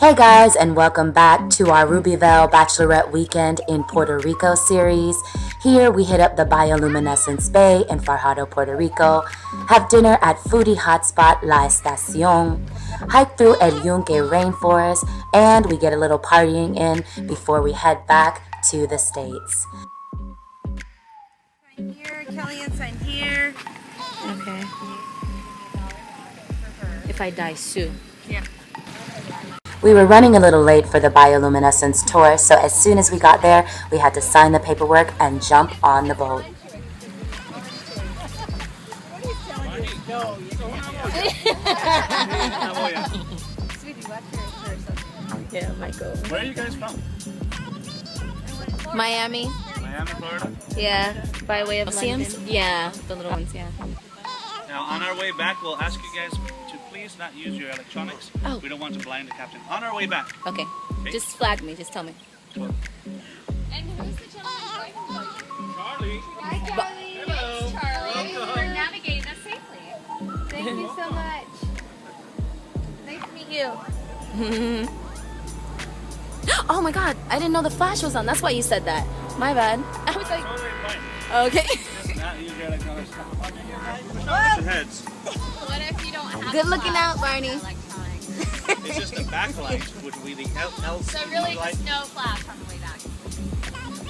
Hey guys, and welcome back to our Rubyville Bachelorette Weekend in Puerto Rico series. Here we hit up the Bioluminescence Bay in Fajardo, Puerto Rico, have dinner at Foodie hotspot La Estacion, hike through El Yunque Rainforest, and we get a little partying in before we head back to the States. Sign here, Kellyanne, sign here. Okay. If I die, sue. Yeah. We were running a little late for the Bioluminescence Tour, so as soon as we got there, we had to sign the paperwork and jump on the boat. Yeah, Michael. Where are you guys from? Miami. Miami, Florida? Yeah, by way of London. Yeah, the little ones, yeah. Now, on our way back, we'll ask you guys to please not use your electronics. Oh. We don't want to blind the captain. On our way back. Okay. Just flag me, just tell me. Cool. And who's the gentleman driving? Charlie. Hi, Charlie. Hello. It's Charlie. Welcome. For navigating us safely. Thank you so much. Nice to meet you. Oh my god, I didn't know the flash was on. That's why you said that. My bad. I was like, Totally fine. okay. Just not use your electronics. Push your heads. What if you don't have Good looking out, Barney. electronics? It's just the backlight, which will be the LCD So really light. just no flash on the way back.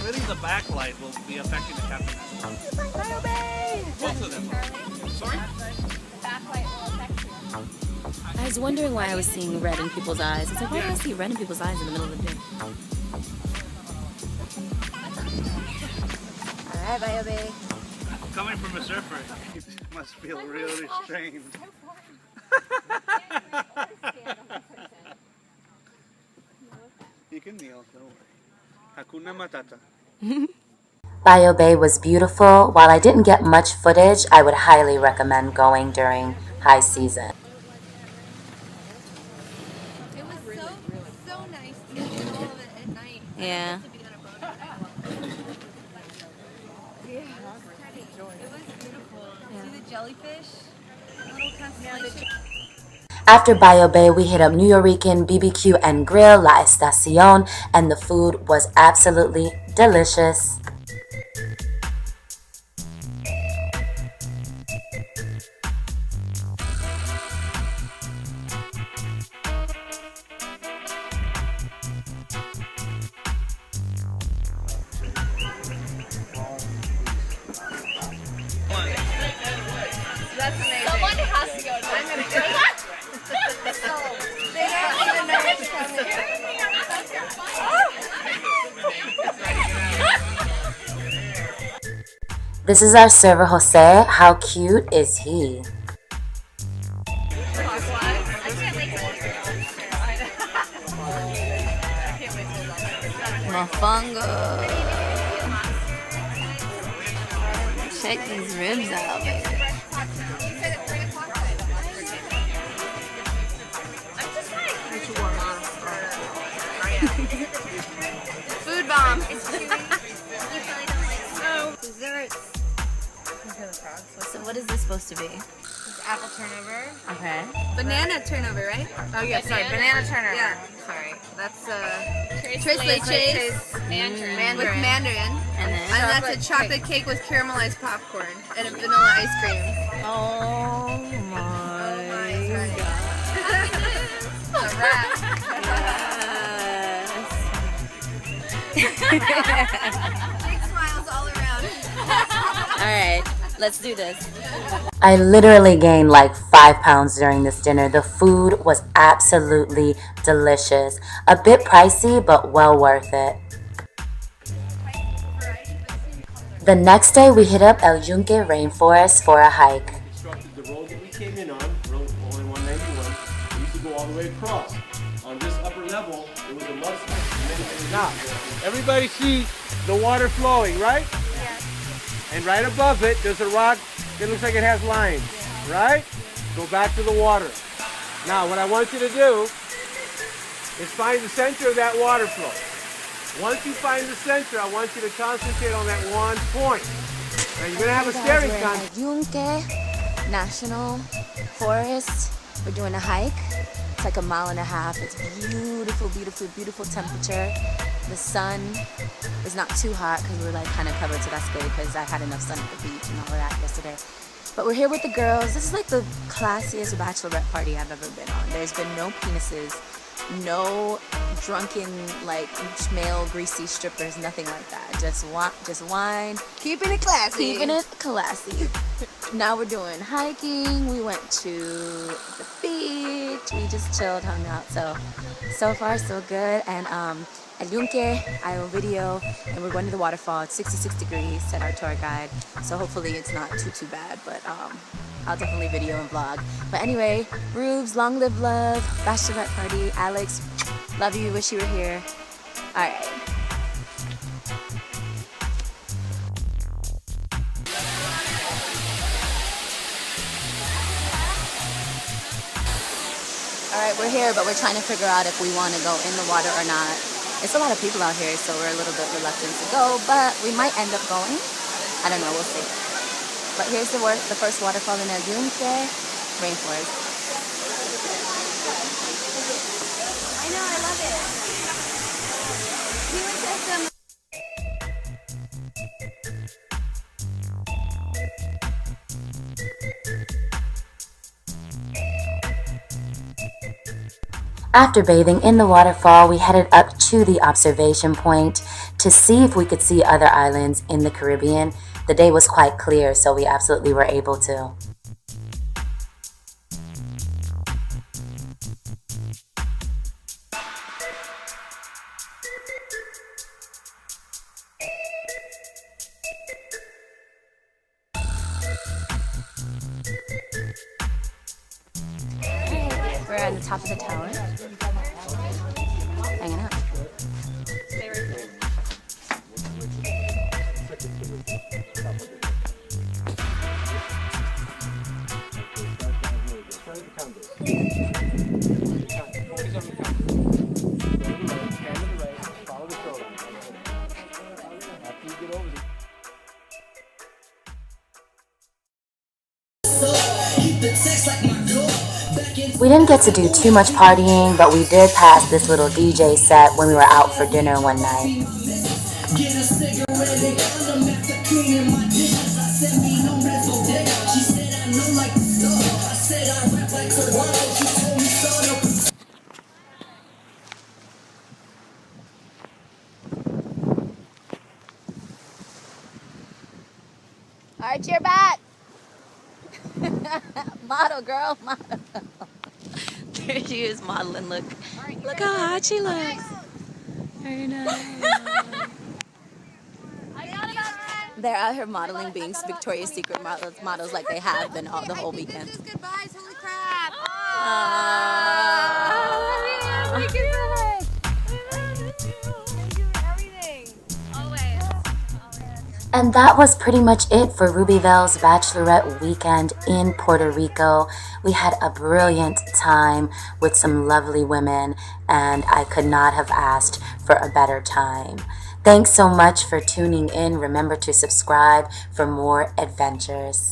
Really, the backlight will be affecting the captain. Both of them. Sorry? Backlight will affect you. I was wondering why I was seeing red in people's eyes. I was like, why do I see red in people's eyes in the middle of the day? Alright, bye, baby. Coming from a surfer, it must feel really strange. You can kneel, don't worry. Hakuna Matata. Bio Bay was beautiful. While I didn't get much footage, I would highly recommend going during high season. It was so nice to get all of it at night. Yeah. To be on a boat. Yeah, it was pretty. It was beautiful. See the jellyfish? Little constellation. After Bio Bay, we hit up York BBQ and Grill, La Estacion, and the food was absolutely delicious. That's amazing. Someone has to go. I'm gonna go. They don't even know what's coming. This is our server Jose. How cute is he? Mofongo. Check these ribs out, baby. Food bomb. Desserts. So what is this supposed to be? Apple turnover. Okay. Banana turnover, right? Oh yeah, sorry, banana turnover. Yeah, sorry. That's tres leches Mandarin. with mandarin. And then? And that's a chocolate cake with caramelized popcorn and a vanilla ice cream. Oh my god. It's a wrap. Big smiles all around. Alright, let's do this. I literally gained like 5 pounds during this dinner. The food was absolutely delicious. A bit pricey, but well worth it. The next day, we hit up El Junque Rainforest for a hike. Constructed the road that we came in on, road only 191. We used to go all the way across. On this upper level, it was a mudslide. Now, everybody see the water flowing, right? Yes. And right above it, there's a rock that looks like it has lines, right? Go back to the water. Now, what I want you to do is find the center of that water flow. Once you find the center, I want you to concentrate on that one point. Now, you're going to have a staring contest. Junque National Forest. We're doing a hike. It's like a mile and a half. It's beautiful, beautiful, beautiful temperature. The sun is not too hot because we're like kind of covered, so that's good because I had enough sun at the beach and all of that yesterday. But we're here with the girls. This is like the classiest bachelorette party I've ever been on. There's been no penises, no drunken, like, male greasy strippers, nothing like that. Just wine. Keeping it classy. Keeping it classy. Now we're doing hiking. We went to the beach. We just chilled, hung out. So far, so good. And at Yunque, I will video, and we're going to the waterfall. It's 66 degrees, said our tour guide. So hopefully it's not too bad, but I'll definitely video and vlog. But anyway, Rubes, long live love, bachelorette party. Alex, love you, wish you were here. All right. All right, we're here, but we're trying to figure out if we want to go in the water or not. It's a lot of people out here, so we're a little bit reluctant to go, but we might end up going. I don't know, we'll see. But here's the first waterfall in Junque, Rainforest. I know, I love it. We went to some. After bathing in the waterfall, we headed up to the observation point to see if we could see other islands in the Caribbean. The day was quite clear, so we absolutely were able to. We're at the top of the tower, hanging out. Stay right there. We didn't get to do too much partying, but we did pass this little DJ set when we were out for dinner one night. All right, you're back. Model, girl, model. There she is modeling. Look how hot she looks. Very nice. They're out here modeling, being Victoria's Secret models like they have been the whole weekend. Goodbyes, holy crap. And that was pretty much it for Rubyvelle's Bachelorette weekend in Puerto Rico. We had a brilliant time with some lovely women, and I could not have asked for a better time. Thanks so much for tuning in. Remember to subscribe for more adventures.